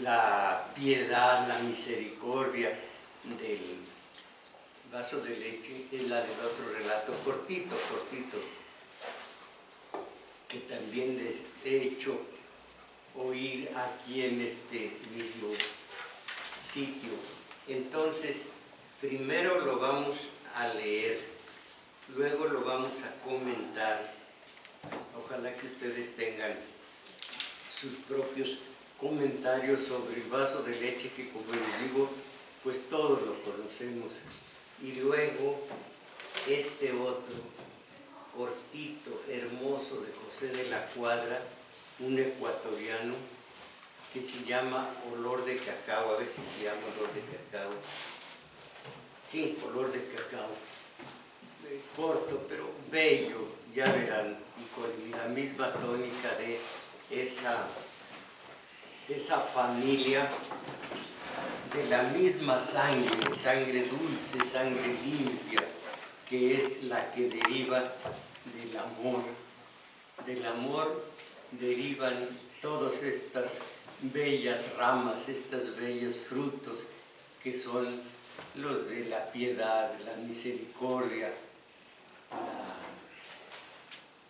la piedad, la misericordia del vaso de leche es la del otro relato, cortito, que también les he hecho oír aquí en este mismo sitio. Entonces, primero lo vamos a leer, luego lo vamos a comentar. Ojalá que ustedes tengan sus propios comentarios sobre el vaso de leche, que como les digo, pues todos lo conocemos. Y luego este otro, cortito, hermoso, de José de la Cuadra, un ecuatoriano, que se llama Olor de Cacao. A ver si se llama Olor de Cacao. Sí, Olor de Cacao. Corto, pero bello, ya verán, y con la misma tónica de esa familia, de la misma sangre, sangre dulce, sangre limpia, que es la que deriva del amor. Del amor derivan todas estas bellas ramas, estos bellos frutos, que son los de la piedad, la misericordia, la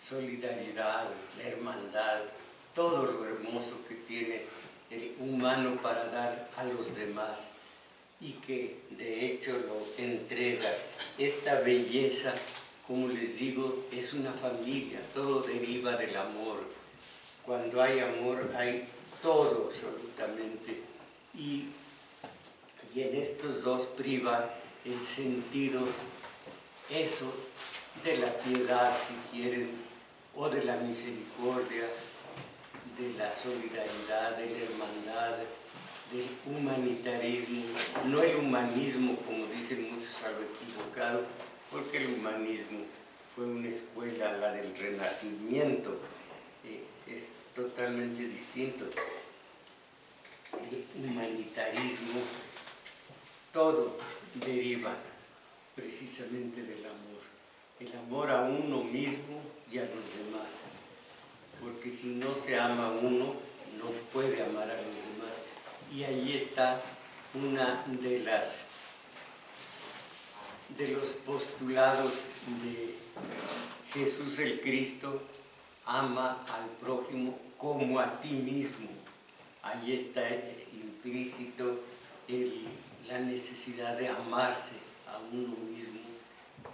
solidaridad, la hermandad, todo lo hermoso que tiene el humano para dar a los demás, y que de hecho lo entrega. Esta belleza, como les digo, es una familia, todo deriva del amor. Cuando hay amor hay todo absolutamente, y en estos dos priva el sentido, eso, de la piedad, si quieren, o de la misericordia, de la solidaridad, de la hermandad, del humanitarismo. No el humanismo, como dicen muchos, a lo equivocado, porque el humanismo fue una escuela, la del Renacimiento, es totalmente distinto. El humanitarismo, todo deriva precisamente del amor. El amor a uno mismo y a los demás. Porque si no se ama a uno, no puede amar a los demás. Y ahí está una de los postulados de Jesús el Cristo: ama al prójimo como a ti mismo. Ahí está implícito la necesidad de amarse a uno mismo,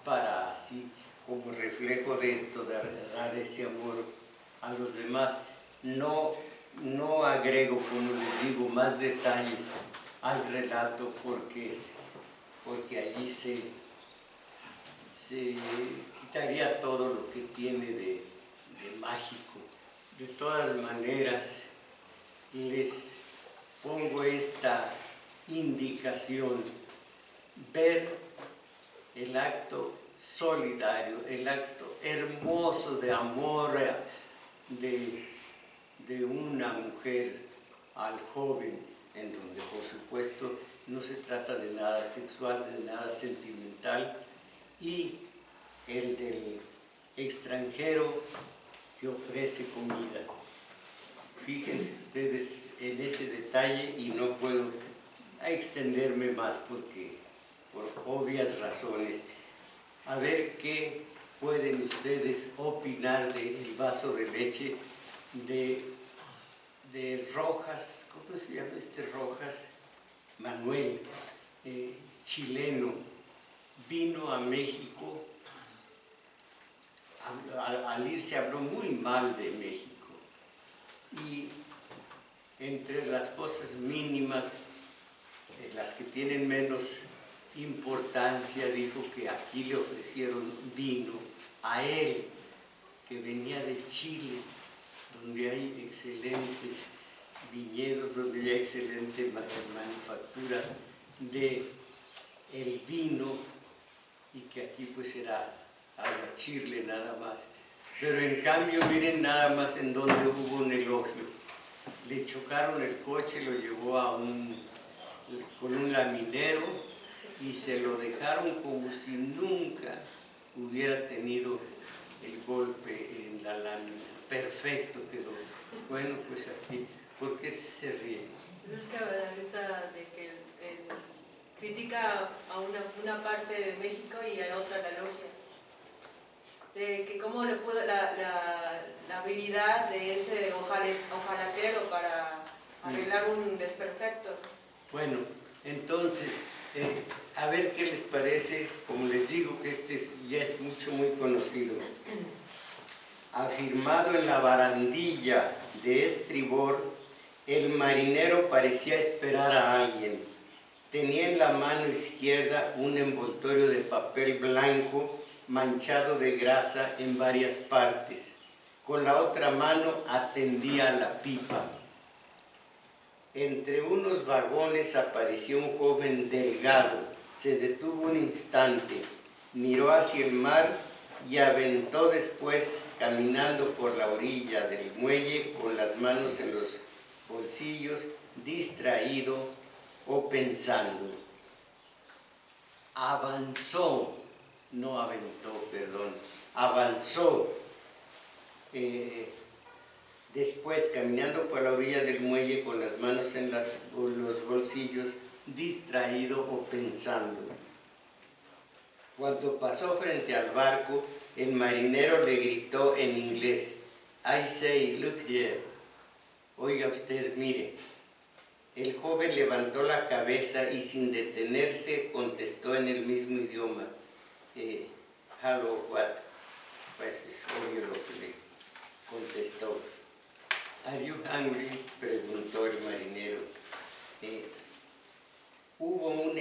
para así, como reflejo de esto, dar ese amor a los demás. No agrego, como les digo, más detalles al relato, porque allí se quitaría todo lo que tiene de mágico. De todas maneras, les pongo esta indicación: ver el acto solidario, el acto hermoso de amor de una mujer al joven, en donde por supuesto no se trata de nada sexual, de nada sentimental, y el del extranjero que ofrece comida. Fíjense ustedes en ese detalle, y no puedo extenderme más porque, por obvias razones. A ver qué pueden ustedes opinar del vaso de leche de Rojas. ¿Cómo se llama este Rojas? Manuel, chileno. Vino a México. Al irse habló muy mal de México, y entre las cosas mínimas, las que tienen menos importancia, dijo que aquí le ofrecieron vino a él, que venía de Chile, donde hay excelentes viñedos, donde hay excelente manufactura de el vino, y que aquí pues era aguachirle nada más. Pero en cambio, miren nada más en donde hubo un elogio. Le chocaron el coche, lo llevó con un laminero, y se lo dejaron como si nunca hubiera tenido el golpe en la lámina. Perfecto quedó. Bueno, pues aquí ¿Por qué se ríen? Es que me da risa de que critica a una parte de México y a otra la logia. De que cómo le pudo la habilidad de ese ojalatero para arreglar un desperfecto. Bueno, entonces, a ver qué les parece, como les digo que ya es muy conocido. Afirmado en la barandilla de estribor, el marinero parecía esperar a alguien. Tenía en la mano izquierda un envoltorio de papel blanco manchado de grasa en varias partes. Con la otra mano atendía a la pipa. Entre unos vagones apareció un joven delgado. Se detuvo un instante, miró hacia el mar y aventó después, caminando por la orilla del muelle con las manos en los bolsillos, distraído o pensando. Avanzó, no aventó, perdón, avanzó. Después, caminando por la orilla del muelle con las manos en los bolsillos, distraído o pensando. Cuando pasó frente al barco, el marinero le gritó en inglés, I say, look here. Oiga usted, mire. El joven levantó la cabeza y sin detenerse contestó en el mismo idioma. Hello, what? Pues es obvio lo que le contestó. Are you hungry? Preguntó el marinero. Hubo un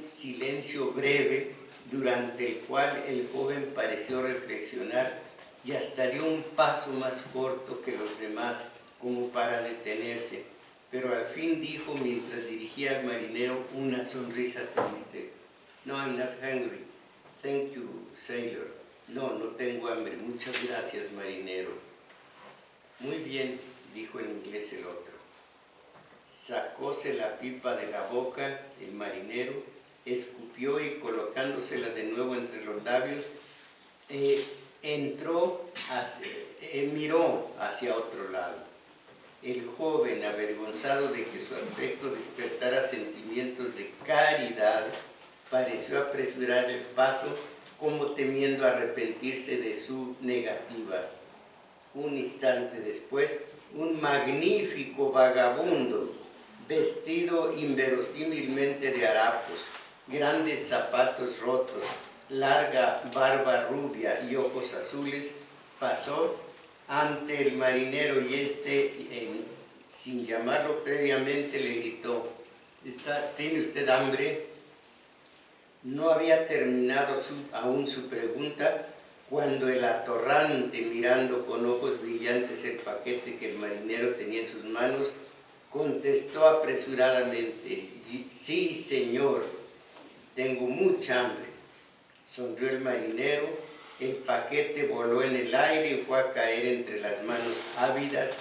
silencio breve durante el cual el joven pareció reflexionar y hasta dio un paso más corto que los demás como para detenerse, pero al fin dijo mientras dirigía al marinero una sonrisa triste. No, I'm not hungry. Thank you, sailor. No, no tengo hambre. Muchas gracias, marinero. Muy bien, dijo en inglés el otro. Sacóse la pipa de la boca el marinero, escupió y colocándosela de nuevo entre los labios, miró hacia otro lado. El joven, avergonzado de que su aspecto despertara sentimientos de caridad, pareció apresurar el paso como temiendo arrepentirse de su negativa. Un instante después, un magnífico vagabundo, vestido inverosímilmente de harapos, grandes zapatos rotos, larga barba rubia y ojos azules, pasó ante el marinero y sin llamarlo previamente, le gritó, ¿tiene usted hambre? No había terminado aún su pregunta cuando el atorrante, mirando con ojos brillantes el paquete que el marinero tenía en sus manos, contestó apresuradamente, sí, señor, tengo mucha hambre. Sonrió el marinero, el paquete voló en el aire y fue a caer entre las manos ávidas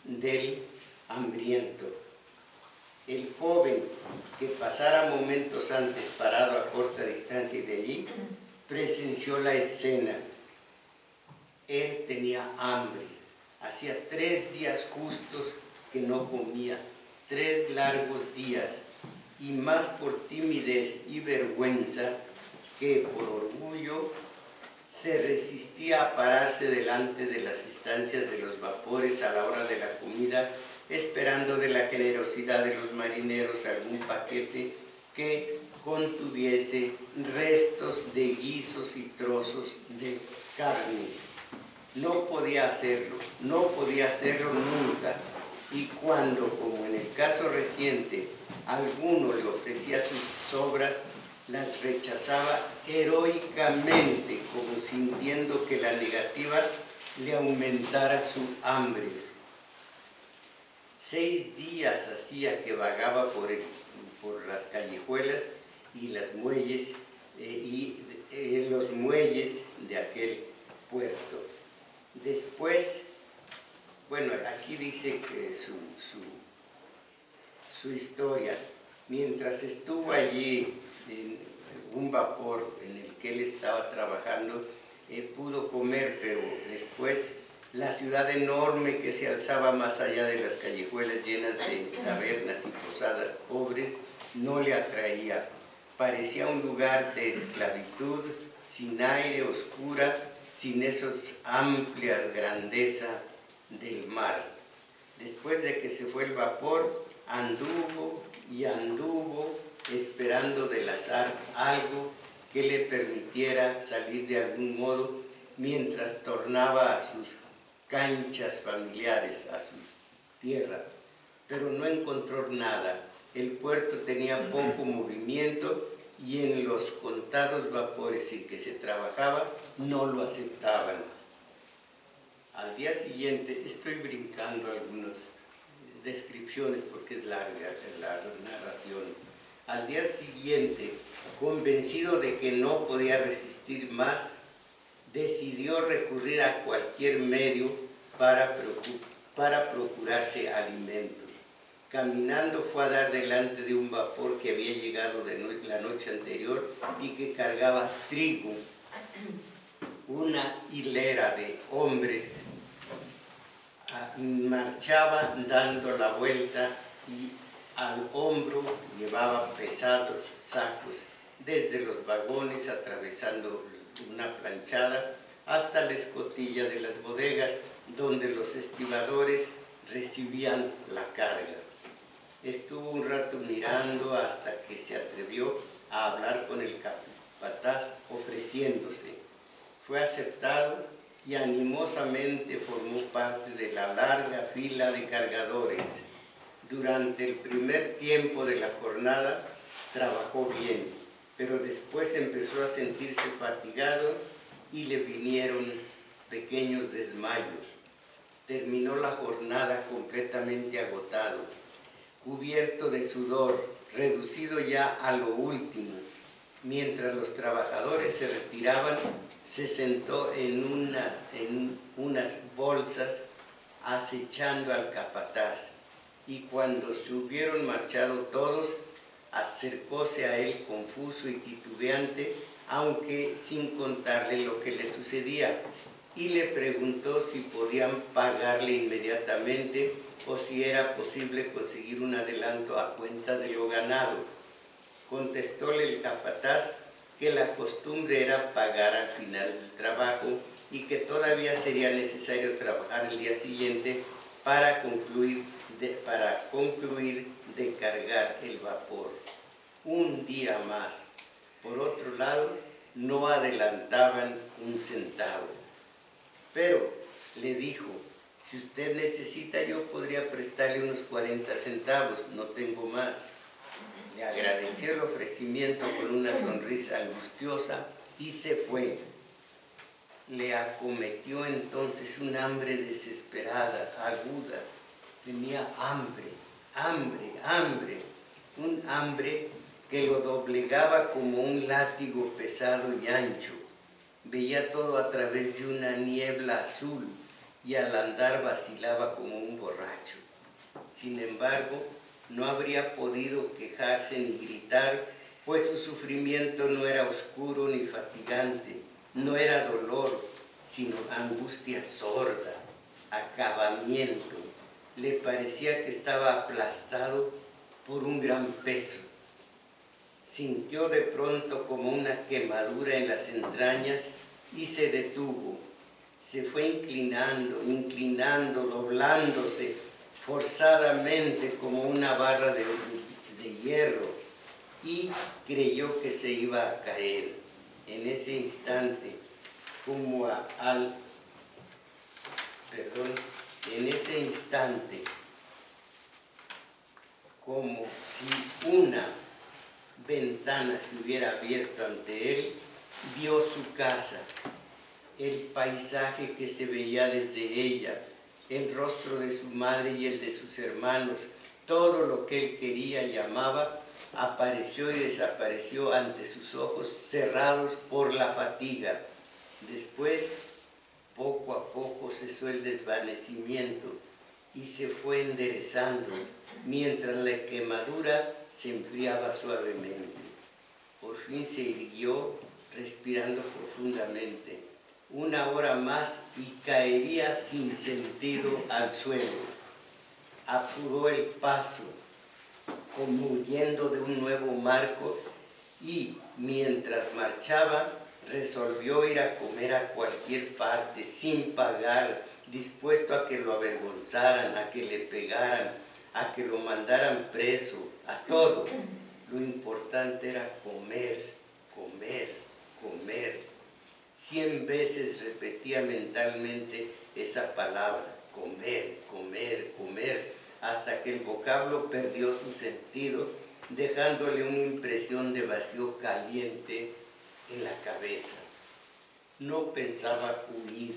del hambriento. El joven, que pasara momentos antes parado a corta distancia de allí, presenció la escena. Él tenía hambre. Hacía 3 días justos que no comía, 3 largos días, y más por timidez y vergüenza que por orgullo se resistía a pararse delante de las instancias de los vapores a la hora de la comida, esperando de la generosidad de los marineros algún paquete que contuviese restos de guisos y trozos de carne. No podía hacerlo nunca, y cuando, como en el caso reciente, alguno le ofrecía sus sobras, las rechazaba heroicamente, como sintiendo que la negativa le aumentara su hambre. 6 días hacía que vagaba por las callejuelas y los muelles de aquel puerto. Después, bueno, aquí dice que su historia. Mientras estuvo allí en un vapor en el que él estaba trabajando, pudo comer, pero después La ciudad enorme que se alzaba más allá de las callejuelas llenas de tabernas y posadas pobres no le atraía. Parecía un lugar de esclavitud, sin aire, oscura, sin esas amplias grandeza del mar. Después de que se fue el vapor, anduvo y anduvo esperando del azar algo que le permitiera salir de algún modo mientras tornaba a sus canchas familiares, a su tierra, pero no encontró nada. El puerto tenía poco movimiento y en los contados vapores en que se trabajaba no lo aceptaban. Al día siguiente, estoy brincando algunas descripciones porque es larga la narración. Al día siguiente, convencido de que no podía resistir más, decidió recurrir a cualquier medio para procurarse alimentos. Caminando fue a dar delante de un vapor que había llegado la noche anterior y que cargaba trigo. Una hilera de hombres marchaba dando la vuelta y al hombro llevaba pesados sacos desde los vagones atravesando una planchada hasta la escotilla de las bodegas donde los estibadores recibían la carga. Estuvo un rato mirando hasta que se atrevió a hablar con el capataz ofreciéndose. Fue aceptado y animosamente formó parte de la larga fila de cargadores. Durante el primer tiempo de la jornada trabajó bien, pero después empezó a sentirse fatigado y le vinieron pequeños desmayos. Terminó la jornada completamente agotado, cubierto de sudor, reducido ya a lo último. Mientras los trabajadores se retiraban, se sentó en unas bolsas acechando al capataz, y cuando se hubieron marchado todos, acercóse a él confuso y titubeante, aunque sin contarle lo que le sucedía, y le preguntó si podían pagarle inmediatamente o si era posible conseguir un adelanto a cuenta de lo ganado. Contestóle el capataz que la costumbre era pagar al final del trabajo y que todavía sería necesario trabajar el día siguiente para concluir de cargar el vapor. Un día más. Por otro lado, no adelantaban un centavo. Pero, le dijo, si usted necesita, yo podría prestarle unos 40 centavos, no tengo más. Le agradeció el ofrecimiento con una sonrisa angustiosa y se fue. Le acometió entonces un hambre desesperada, aguda. Tenía hambre, un hambre que lo doblegaba como un látigo pesado y ancho. Veía todo a través de una niebla azul y al andar vacilaba como un borracho. Sin embargo, no habría podido quejarse ni gritar, pues su sufrimiento no era oscuro ni fatigante, no era dolor, sino angustia sorda, acabamiento. Le parecía que estaba aplastado por un gran peso. Sintió de pronto como una quemadura en las entrañas y se detuvo. Se fue inclinando, doblándose forzadamente como una barra de hierro y creyó que se iba a caer. En ese instante, como si una ventana se hubiera abierto ante él, vio su casa, el paisaje que se veía desde ella, el rostro de su madre y el de sus hermanos, todo lo que él quería y amaba, apareció y desapareció ante sus ojos cerrados por la fatiga. Después, poco a poco cesó el desvanecimiento y se fue enderezando, mientras la quemadura se enfriaba suavemente. Por fin se irguió, respirando profundamente. una hora más y caería sin sentido al suelo. Apuró el paso, como huyendo de un nuevo marco, y mientras marchaba resolvió ir a comer a cualquier parte sin pagar, dispuesto a que lo avergonzaran, a que le pegaran, a que lo mandaran preso, a todo. Lo importante era comer, comer, comer. 100 veces repetía mentalmente esa palabra, comer, comer, comer, hasta que el vocablo perdió su sentido, dejándole una impresión de vacío caliente en la cabeza. No pensaba huir.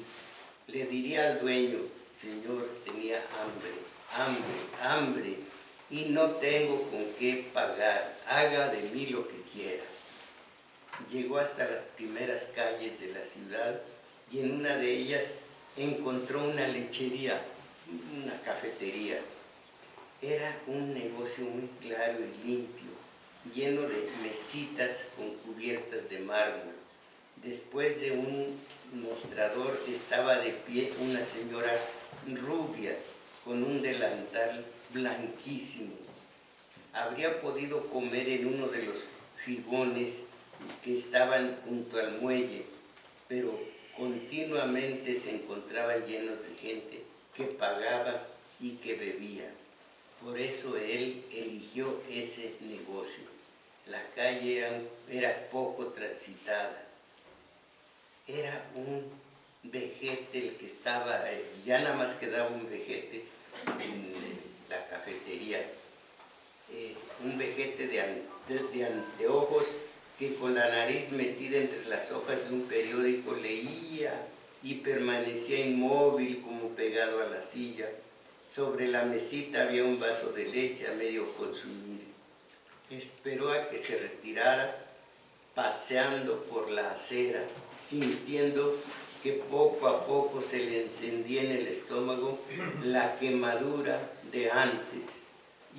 Le diría al dueño: Señor, tenía hambre, hambre, hambre, y no tengo con qué pagar. Haga de mí lo que quiera. Llegó hasta las primeras calles de la ciudad y en una de ellas encontró una lechería, una cafetería. Era un negocio muy claro y limpio, lleno de mesitas con cubiertas de mármol. Después de un mostrador estaba de pie una señora rubia con un delantal blanquísimo. Habría podido comer en uno de los figones que estaban junto al muelle, pero continuamente se encontraban llenos de gente que pagaba y que bebía. Por eso él eligió ese negocio. La calle era poco transitada. Era un vejete el que estaba, ya nada más quedaba un vejete en la cafetería. Un vejete de anteojos que con la nariz metida entre las hojas de un periódico leía y permanecía inmóvil como pegado a la silla. Sobre la mesita había un vaso de leche a medio consumir. Esperó a que se retirara, paseando por la acera, sintiendo que poco a poco se le encendía en el estómago la quemadura de antes,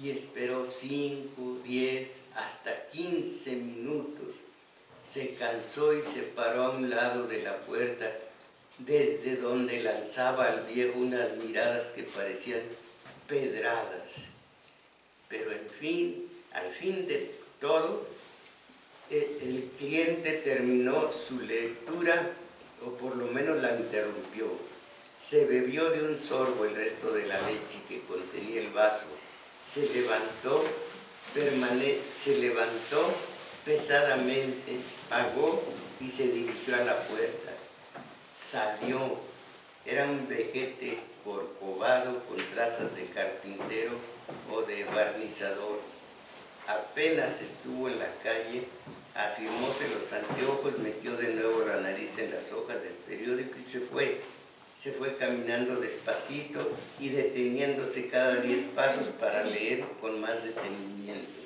y esperó 5, 10, hasta 15 minutos. Se cansó y se paró a un lado de la puerta, desde donde lanzaba al viejo unas miradas que parecían pedradas. Pero en fin, al fin de todo, el cliente terminó su lectura, o por lo menos la interrumpió. Se bebió de un sorbo el resto de la leche que contenía el vaso. Se levantó pesadamente, pagó y se dirigió a la puerta. Salió. Era un vejete corcovado con trazas de carpintero o de barnizador. Apenas estuvo en la calle, afirmóse los anteojos, metió de nuevo la nariz en las hojas del periódico y se fue. Se fue caminando despacito y deteniéndose cada 10 pasos para leer con más detenimiento.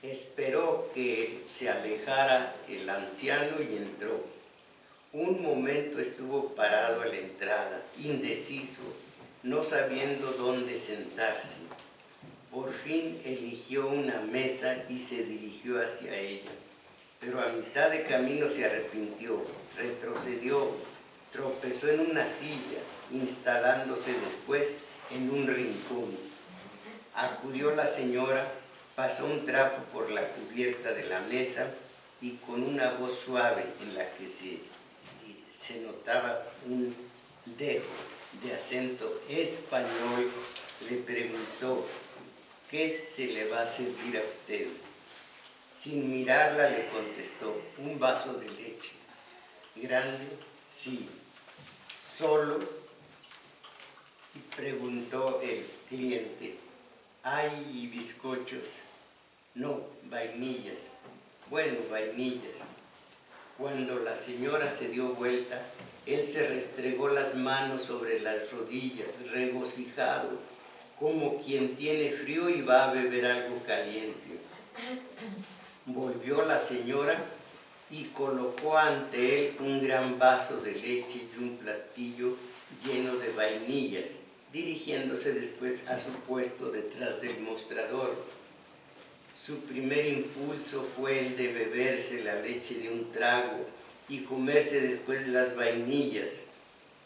Esperó que se alejara el anciano y entró. Un momento estuvo parado a la entrada, indeciso, no sabiendo dónde sentarse. Por fin eligió una mesa y se dirigió hacia ella, pero a mitad de camino se arrepintió, retrocedió, tropezó en una silla, instalándose después en un rincón. Acudió la señora, pasó un trapo por la cubierta de la mesa y con una voz suave en la que se notaba un dejo de acento español, le preguntó: ¿qué se le va a servir a usted? Sin mirarla le contestó: un vaso de leche. ¿Grande? Sí. ¿Solo? Y preguntó el cliente: ¿hay bizcochos? No, vainillas. Bueno, vainillas. Cuando la señora se dio vuelta, él se restregó las manos sobre las rodillas, regocijado, como quien tiene frío y va a beber algo caliente. Volvió la señora y colocó ante él un gran vaso de leche y un platillo lleno de vainillas, dirigiéndose después a su puesto detrás del mostrador. Su primer impulso fue el de beberse la leche de un trago, y comerse después las vainillas,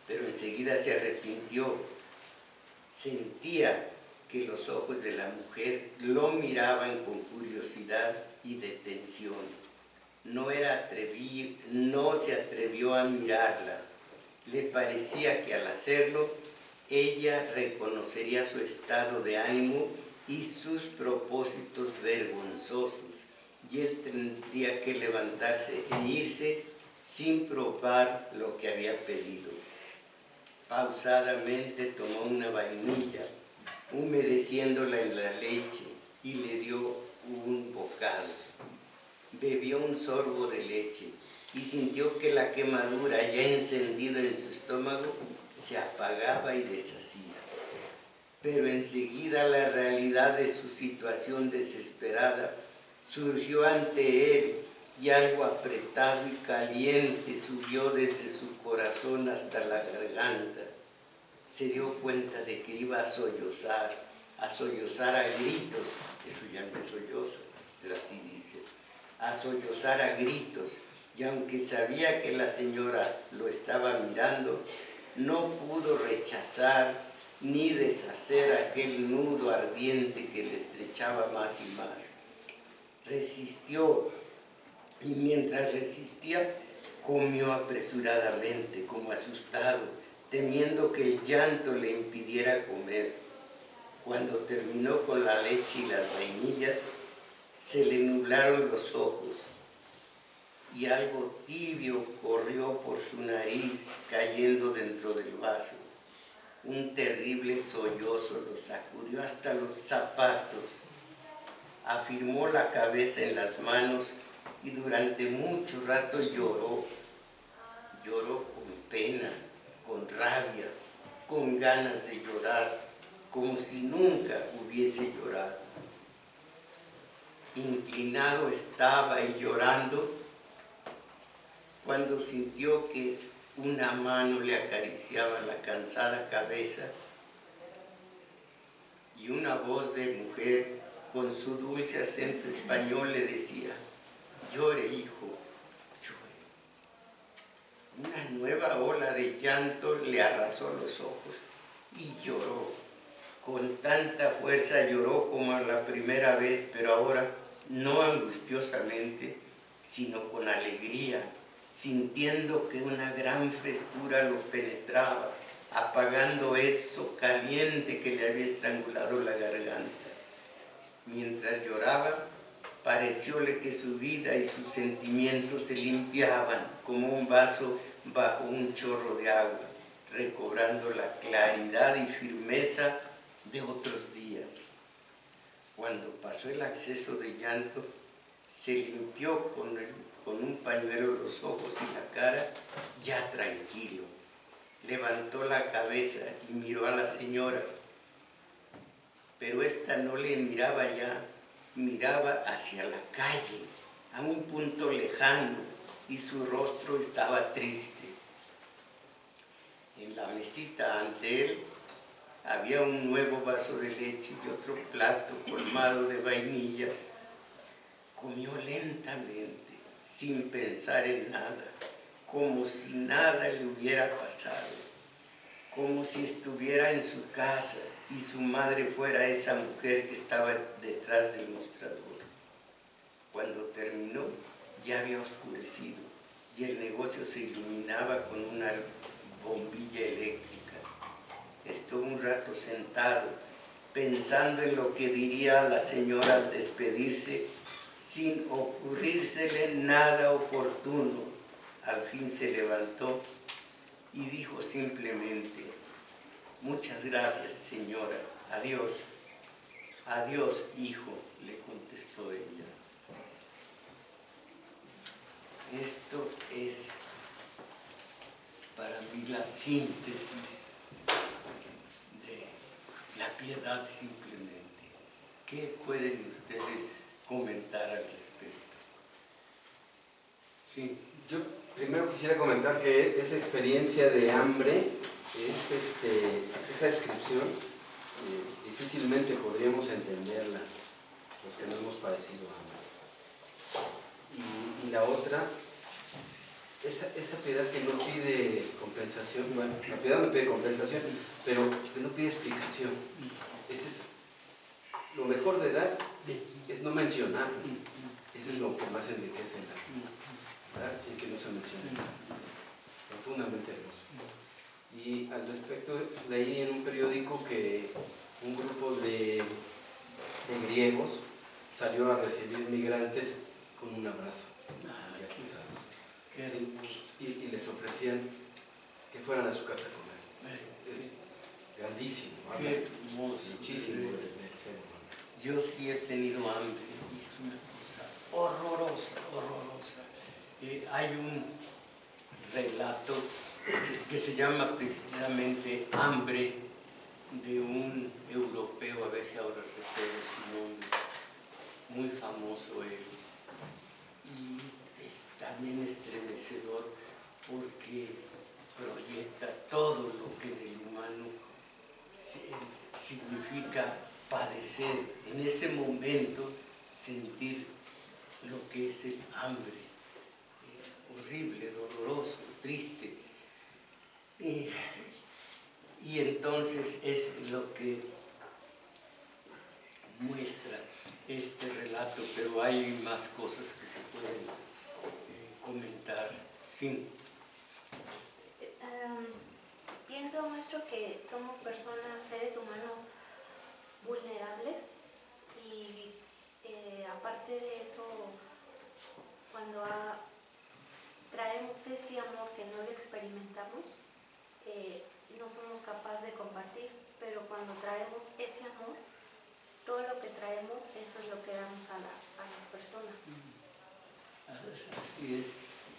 pero enseguida se arrepintió. Sentía que los ojos de la mujer lo miraban con curiosidad y detención. No se atrevió a mirarla. Le parecía que al hacerlo, ella reconocería su estado de ánimo y sus propósitos vergonzosos, y él tendría que levantarse e irse sin probar lo que había pedido. Pausadamente tomó una vainilla, humedeciéndola en la leche, y le dio un bocado. Bebió un sorbo de leche y sintió que la quemadura ya encendida en su estómago se apagaba y deshacía. Pero enseguida la realidad de su situación desesperada surgió ante él, y algo apretado y caliente subió desde su corazón hasta la garganta. Se dio cuenta de que iba a sollozar a gritos. Eso ya no es sollozo, pero así dice, a sollozar a gritos, y aunque sabía que la señora lo estaba mirando, no pudo rechazar ni deshacer aquel nudo ardiente que le estrechaba más y más. Resistió, y mientras resistía, comió apresuradamente, como asustado, temiendo que el llanto le impidiera comer. Cuando terminó con la leche y las vainillas, se le nublaron los ojos, y algo tibio corrió por su nariz, cayendo dentro del vaso. Un terrible sollozo lo sacudió hasta los zapatos. Afirmó la cabeza en las manos y durante mucho rato lloró. Lloró con pena, con rabia, con ganas de llorar, como si nunca hubiese llorado. Inclinado estaba y llorando, cuando sintió que una mano le acariciaba la cansada cabeza, y una voz de mujer con su dulce acento español le decía: llore, hijo, llore. Una nueva ola de llanto le arrasó los ojos y lloró. Con tanta fuerza lloró como la primera vez, pero ahora no angustiosamente, sino con alegría, sintiendo que una gran frescura lo penetraba, apagando eso caliente que le había estrangulado la garganta. Mientras lloraba, parecióle que su vida y sus sentimientos se limpiaban como un vaso bajo un chorro de agua, recobrando la claridad y firmeza de otros días. Cuando pasó el acceso de llanto, se limpió con un pañuelo los ojos y la cara, ya tranquilo. Levantó la cabeza y miró a la señora, pero ésta no le miraba ya, miraba hacia la calle, a un punto lejano, y su rostro estaba triste. En la mesita ante él había un nuevo vaso de leche y otro plato colmado de vainillas. Comió lentamente, sin pensar en nada, como si nada le hubiera pasado, como si estuviera en su casa y su madre fuera esa mujer que estaba detrás del mostrador. Cuando terminó, ya había oscurecido y el negocio se iluminaba con una bombilla eléctrica. Estuvo un rato sentado, pensando en lo que diría la señora al despedirse, sin ocurrírsele nada oportuno. Al fin se levantó y dijo simplemente: muchas gracias, señora. Adiós. Adiós, hijo, le contestó ella. Esto es para mí la síntesis de la piedad simplemente. ¿Qué pueden ustedes comentar al respecto? Sí. Yo primero quisiera comentar que esa experiencia de hambre, esa descripción, difícilmente podríamos entenderla los que no hemos padecido hambre. Y la otra, esa piedad que no pide compensación, bueno, la piedad no pide compensación, pero que no pide explicación. Ese es lo mejor de dar, es no mencionarlo. Eso es lo que más enriquece la ¿verdad? Sin que no se mencione. Es profundamente hermoso. Y al respecto, leí en un periódico que un grupo de griegos salió a recibir migrantes con un abrazo. Y les ofrecían que fueran a su casa a comer. Es grandísimo. Qué hermoso. Muchísimo del ser humano. Yo sí he tenido hambre y es una cosa horrorosa, horrorosa. Hay un relato que se llama precisamente Hambre, de un europeo, a ver si ahora recuerdo su nombre, muy famoso él. Y es también estremecedor porque proyecta todo lo que en el humano significa padecer, en ese momento sentir lo que es el hambre, horrible, doloroso, triste. Y entonces es lo que muestra este relato, pero hay más cosas que se pueden comentar. Sí. Pienso, maestro, que somos personas, seres humanos vulnerables y aparte de eso, cuando traemos ese amor que no lo experimentamos, no somos capaces de compartir, pero cuando traemos ese amor, todo lo que traemos, eso es lo que damos a las personas. Así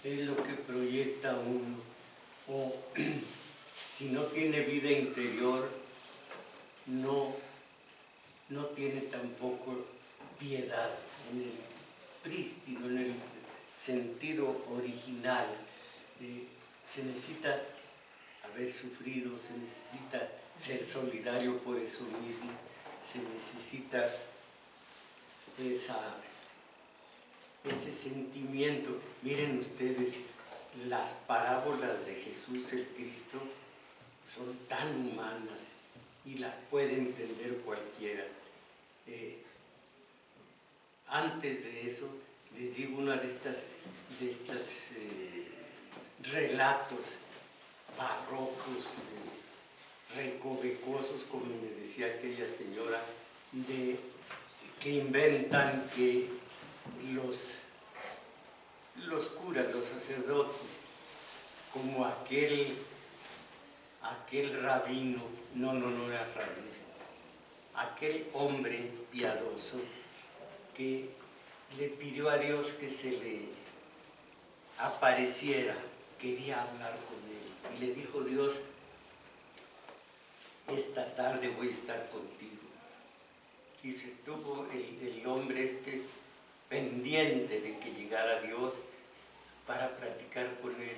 es lo que proyecta uno. O si no tiene vida interior, no tiene tampoco piedad en el prístino, en el sentido original. Se necesita haber sufrido, se necesita ser solidario por eso mismo, se necesita ese sentimiento. Miren ustedes, las parábolas de Jesús el Cristo son tan humanas y las puede entender cualquiera. Antes de eso, les digo una de estas relatos barrocos, recovecosos, como me decía aquella señora, que inventan que los curas, los sacerdotes, como aquel rabino, no era rabino, aquel hombre piadoso que le pidió a Dios que se le apareciera, quería hablar con él, y le dijo Dios: esta tarde voy a estar contigo. Y se estuvo el hombre pendiente de que llegara Dios para platicar con él.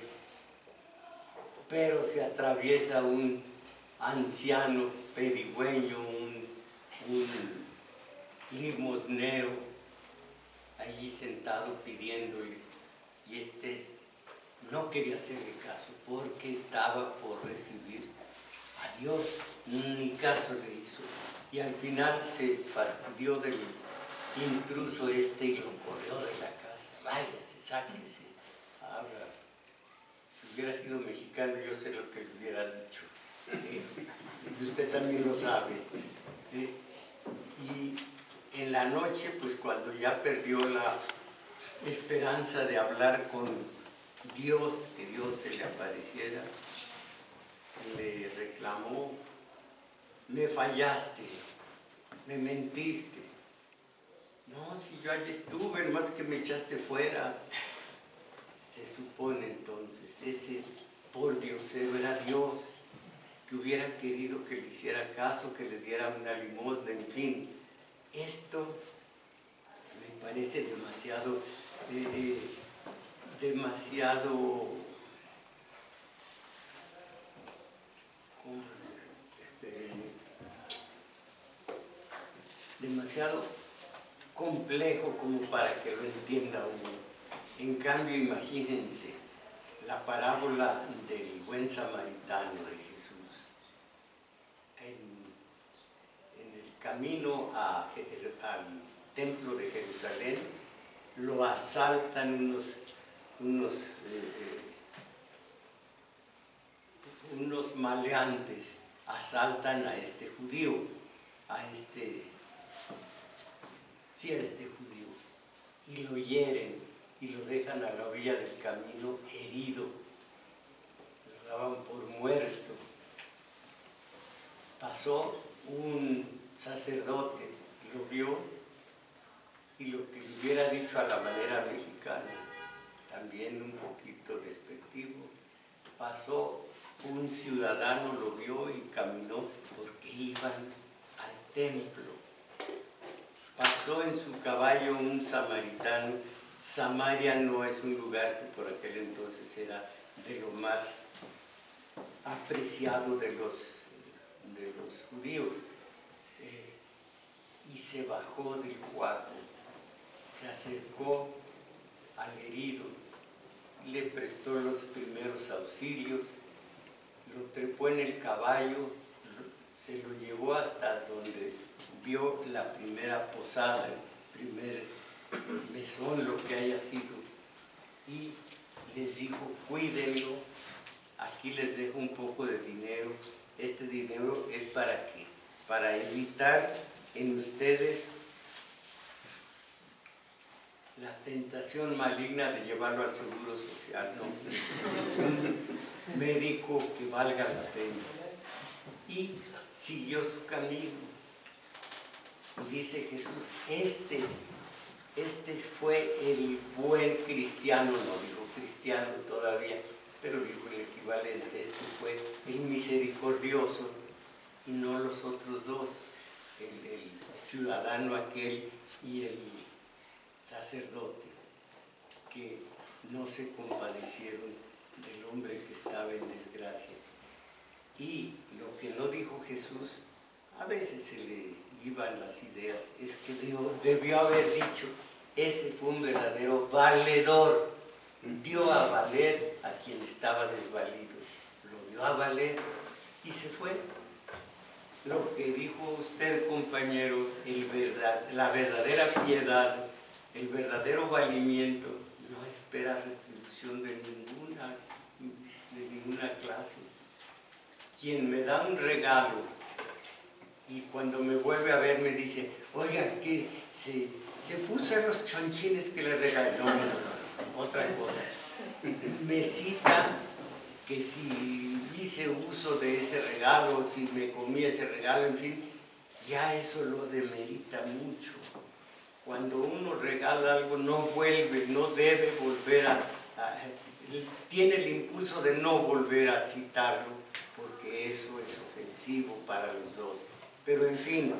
Pero se atraviesa un anciano pedigüeño, un limosnero, allí sentado pidiéndole, y no quería hacerle caso porque estaba por recibir a Dios, ni caso le hizo. Y al final se fastidió del intruso y lo corrió de la casa. Váyase, sáquese. Ahora, si hubiera sido mexicano, yo sé lo que le hubiera dicho. Y usted también lo sabe. Y en la noche, pues cuando ya perdió la esperanza de hablar con Dios, que Dios se le apareciera, le reclamó: me fallaste, me mentiste. No, si yo allí estuve, más que me echaste fuera. Se supone entonces, ese pordiosero era Dios, que hubiera querido que le hiciera caso, que le diera una limosna, en fin. Esto me parece demasiado complejo como para que lo entienda uno. En cambio, imagínense, la parábola del buen samaritano de Jesús. En el camino al templo de Jerusalén lo asaltan unos maleantes, asaltan a este judío, a este judío, y lo hieren y lo dejan a la orilla del camino herido, lo daban por muerto. Pasó un sacerdote, lo vio, y lo que le hubiera dicho a la manera mexicana, también un poquito despectivo, pasó un ciudadano, lo vio y caminó porque iban al templo. Pasó en su caballo un samaritano. Samaria no es un lugar que por aquel entonces era de lo más apreciado de los judíos. Y se bajó del cuarto, se acercó al herido, le prestó los primeros auxilios, lo trepó en el caballo, se lo llevó hasta donde vio la primera posada, el primer mesón, lo que haya sido, y les dijo: cuídenlo, aquí les dejo un poco de dinero, este dinero es para evitar en ustedes la tentación maligna de llevarlo al seguro social, no, un médico que valga la pena. Y siguió su camino. Y dice Jesús, este fue el buen cristiano, no dijo cristiano todavía, pero dijo el equivalente, este fue el misericordioso y no los otros dos, el ciudadano aquel y el sacerdote, que no se compadecieron del hombre que estaba en desgracia. Y lo que no dijo Jesús, a veces se le iban las ideas, es que debió haber dicho, ese fue un verdadero valedor, dio a valer a quien estaba desvalido, lo dio a valer y se fue. Lo que dijo usted, compañero, la verdadera piedad, el verdadero valimiento, no espera retribución de ninguna clase. Quien me da un regalo y cuando me vuelve a ver me dice, oiga, que se puso los chonchines que le regalé. No, otra cosa. Me cita que si hice uso de ese regalo, si me comí ese regalo, en fin, ya eso lo demerita mucho. Cuando uno regala algo no debe volver tiene el impulso de no volver a citarlo, porque eso es ofensivo para los dos. Pero en fin,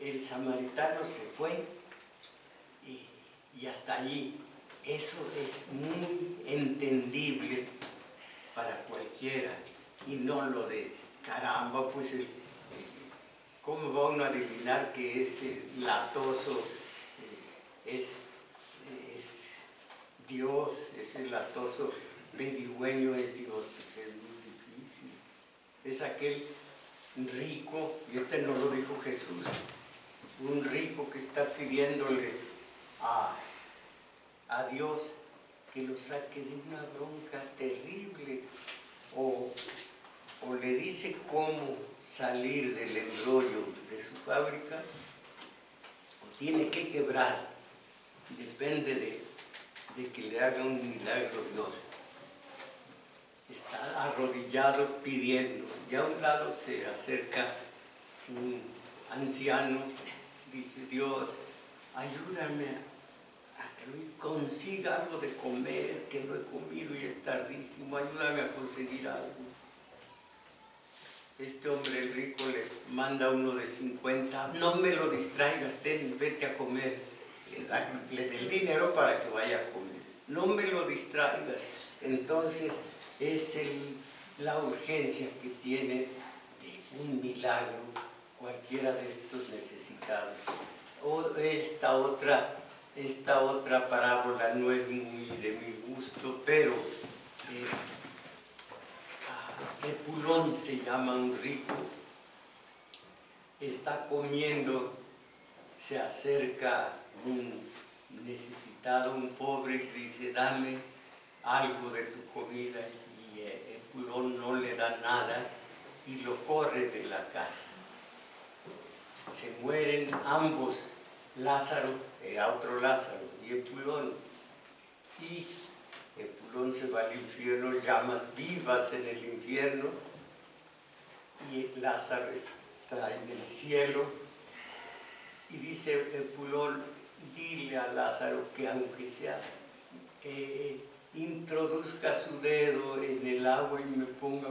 el samaritano se fue y hasta allí. Eso es muy entendible para cualquiera y no lo de caramba, pues ¿cómo va uno a adivinar que ese latoso es Dios, ese latoso pedigüeño es Dios? Pues es muy difícil. Es aquel rico, y este no lo dijo Jesús, un rico que está pidiéndole a Dios que lo saque de una bronca terrible, o le dice cómo salir del embrollo de su fábrica, o tiene que quebrar, depende de que le haga un milagro Dios. Está arrodillado pidiendo, y a un lado se acerca un anciano, dice, Dios, ayúdame a que consiga algo de comer, que no he comido y es tardísimo, ayúdame a conseguir algo. Este hombre, el rico, le manda uno de 50, no me lo distraigas, vete a comer. Le da el dinero para que vaya a comer. No me lo distraigas. Entonces es la urgencia que tiene de un milagro cualquiera de estos necesitados. O esta otra esta otra parábola no es muy de mi gusto, pero Epulón se llama un rico, está comiendo, se acerca un necesitado, un pobre, y dice, dame algo de tu comida, y Epulón no le da nada y lo corre de la casa. Se mueren ambos, Lázaro, era otro Lázaro, y Epulón se va al infierno, llamas vivas en el infierno, y Lázaro está en el cielo, y dice Epulón, dile a Lázaro que aunque sea, introduzca su dedo en el agua y me ponga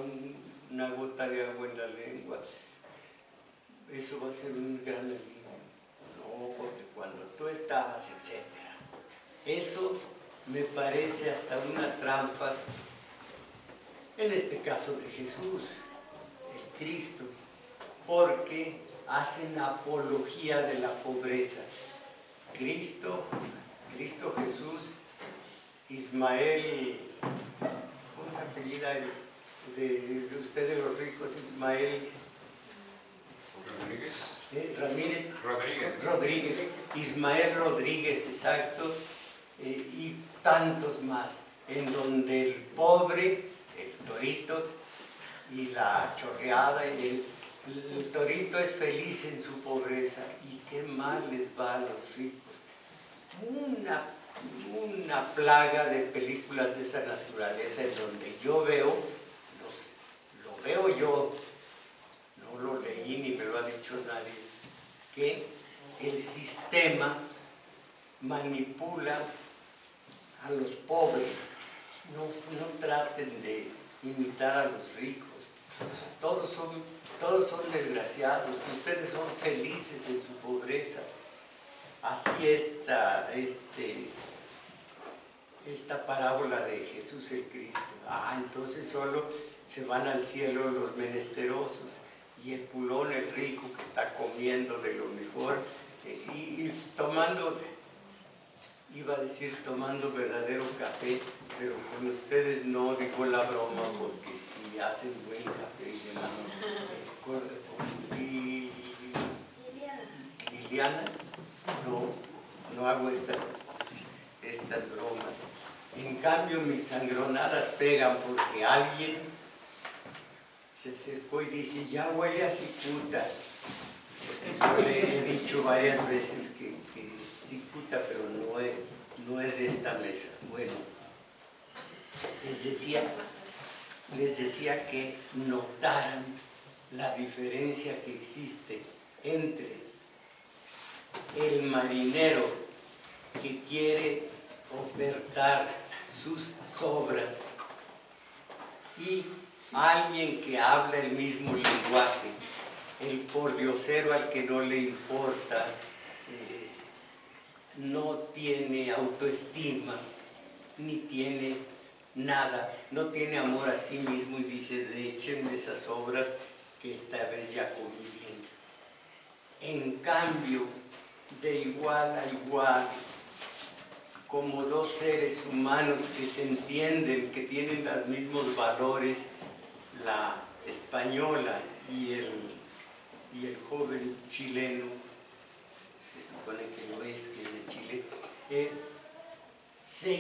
una gota de agua en la lengua, eso va a ser un gran alivio. No, porque cuando tú estabas, etc. Eso me parece hasta una trampa, en este caso de Jesús, el Cristo, porque hacen apología de la pobreza. Cristo Jesús, Ismael, ¿cómo se apellida de ustedes los ricos? Ismael Rodríguez, Ismael Rodríguez, exacto, y tantos más, en donde el pobre, el torito, y la chorreada, el torito es feliz en su pobreza, y qué mal les va a los ricos. Una plaga de películas de esa naturaleza, en donde yo veo, lo veo yo, no lo leí ni me lo ha dicho nadie, que el sistema manipula a los pobres. No traten de imitar a los ricos. Todos son desgraciados. Ustedes son felices en su pobreza. Así esta parábola de Jesús el Cristo. Entonces solo se van al cielo los menesterosos, y Epulón el rico que está comiendo de lo mejor y tomando, iba a decir tomando verdadero café, pero con ustedes no digo la broma, porque si hacen buen café y demás. Liliana, no hago estas bromas. En cambio, mis sangronadas pegan porque alguien se acercó y dice, ya huele a cicuta. Yo le he dicho varias veces que es cicuta, pero no es de esta mesa. Bueno, les decía que notaran la diferencia que existe entre el marinero que quiere ofertar sus sobras y alguien que habla el mismo lenguaje, el pordiosero al que no le importa, no tiene autoestima, ni tiene nada, no tiene amor a sí mismo y dice, échenme esas obras que esta vez ya comí bien. En cambio, de igual a igual, como dos seres humanos que se entienden, que tienen los mismos valores, la española y el joven chileno, se supone que no es, que es de Chile, se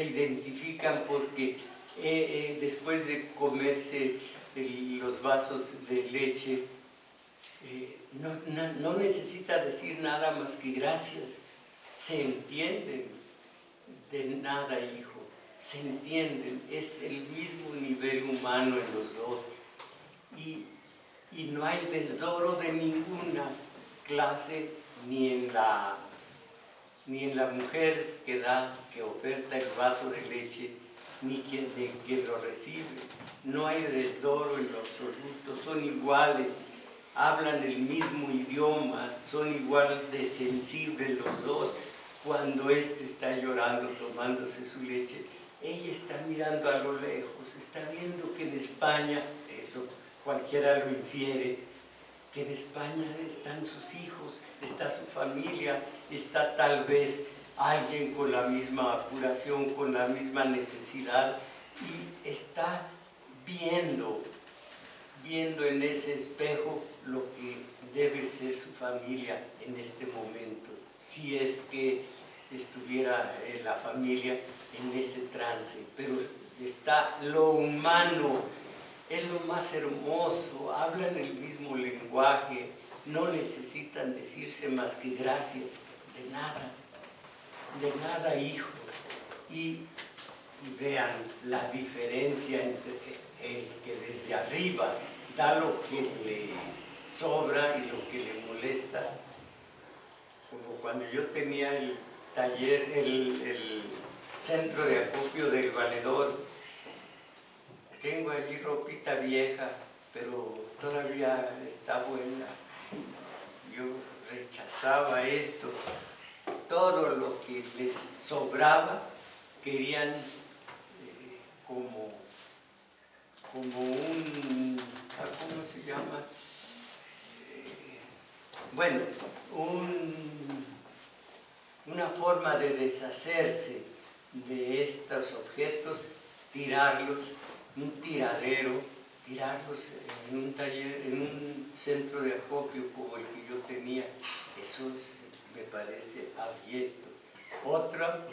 identifican porque después de comerse los vasos de leche, no necesita decir nada más que gracias. Se entienden, de nada, hijo, se entienden, es el mismo nivel humano en los dos, y no hay desdoro de ninguna clase, ni en la mujer que oferta el vaso de leche, ni quien lo recibe. No hay desdoro en lo absoluto, son iguales, hablan el mismo idioma, son igual de sensibles los dos. Cuando éste está llorando, tomándose su leche, ella está mirando a lo lejos, está viendo que en España, eso cualquiera lo infiere, que en España están sus hijos, está su familia, está tal vez alguien con la misma apuración, con la misma necesidad, y está viendo en ese espejo lo que debe ser su familia en este momento, si es que estuviera la familia en ese trance. Pero está lo humano, es lo más hermoso, hablan el mismo lenguaje, no necesitan decirse más que gracias, de nada, hijo. Y vean la diferencia entre el que desde arriba da lo que le sobra y lo que le molesta. Como cuando yo tenía el taller, el centro de acopio del valedor, tengo allí ropita vieja, pero todavía está buena. Yo rechazaba esto. Todo lo que les sobraba querían como un, ¿cómo se llama? Bueno, una forma de deshacerse de estos objetos, tirarlos, un tiradero, tirarlos en un taller, en un centro de acopio como el que yo tenía. Eso me parece abyecto. Otra,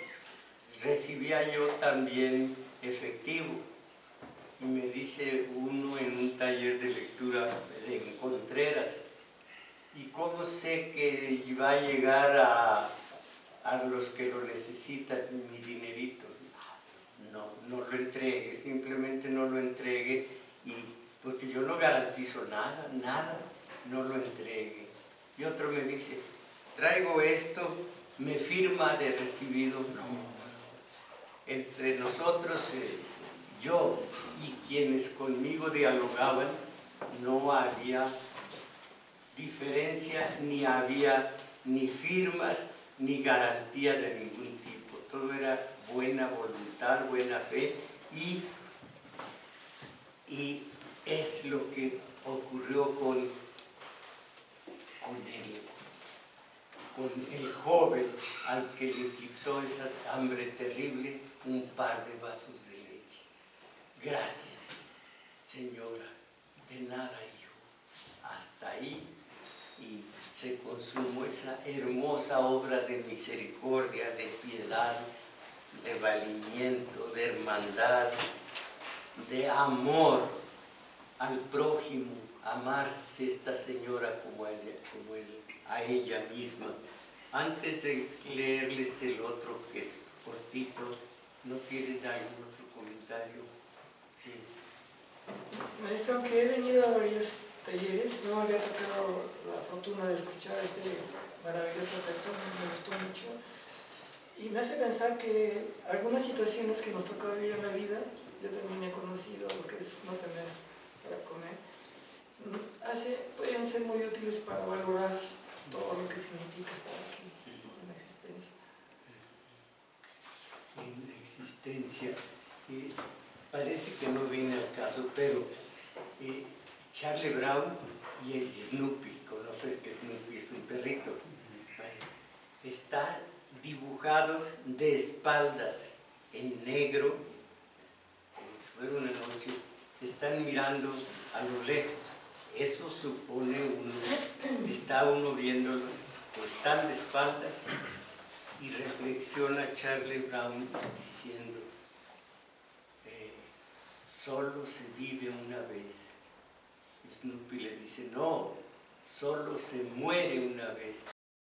recibía yo también efectivo, y me dice uno en un taller de lectura de Contreras, ¿y cómo sé que va a llegar a los que lo necesitan mi dinerito? No lo entregue, simplemente no lo entregue, porque yo no garantizo nada, no lo entregue. Y otro me dice, traigo esto, ¿me firma de recibido? No. Entre nosotros, yo y quienes conmigo dialogaban, no había diferencia, ni había ni firmas, ni garantía de ningún tipo. Todo era buena voluntad, buena fe, y es lo que ocurrió con el joven al que le quitó esa hambre terrible un par de vasos de leche. Gracias, señora, de nada, hijo. Hasta ahí, y se consumó esa hermosa obra de misericordia, de piedad, de valimiento, de hermandad, de amor al prójimo, amarse esta señora como a ella misma. Antes de leerles el otro, que es cortito, ¿no tienen algún otro comentario? Sí. Maestro, aunque he venido a varios talleres, no había tocado la fortuna de escuchar este maravilloso texto, me gustó mucho, y me hace pensar que algunas situaciones que nos toca vivir en la vida, yo también he conocido lo que es no tener para comer, pueden ser muy útiles para valorar todo lo que significa estar aquí en la existencia. En la existencia, parece que no viene al caso, pero Charlie Brown y el Snoopy, conocer que Snoopy es un perrito, están dibujados de espaldas en negro, como si fuera una noche, están mirando a lo lejos. Eso supone está uno viéndolos que están de espaldas, y reflexiona Charlie Brown diciendo, solo se vive una vez. Snoopy le dice, no, solo se muere una vez.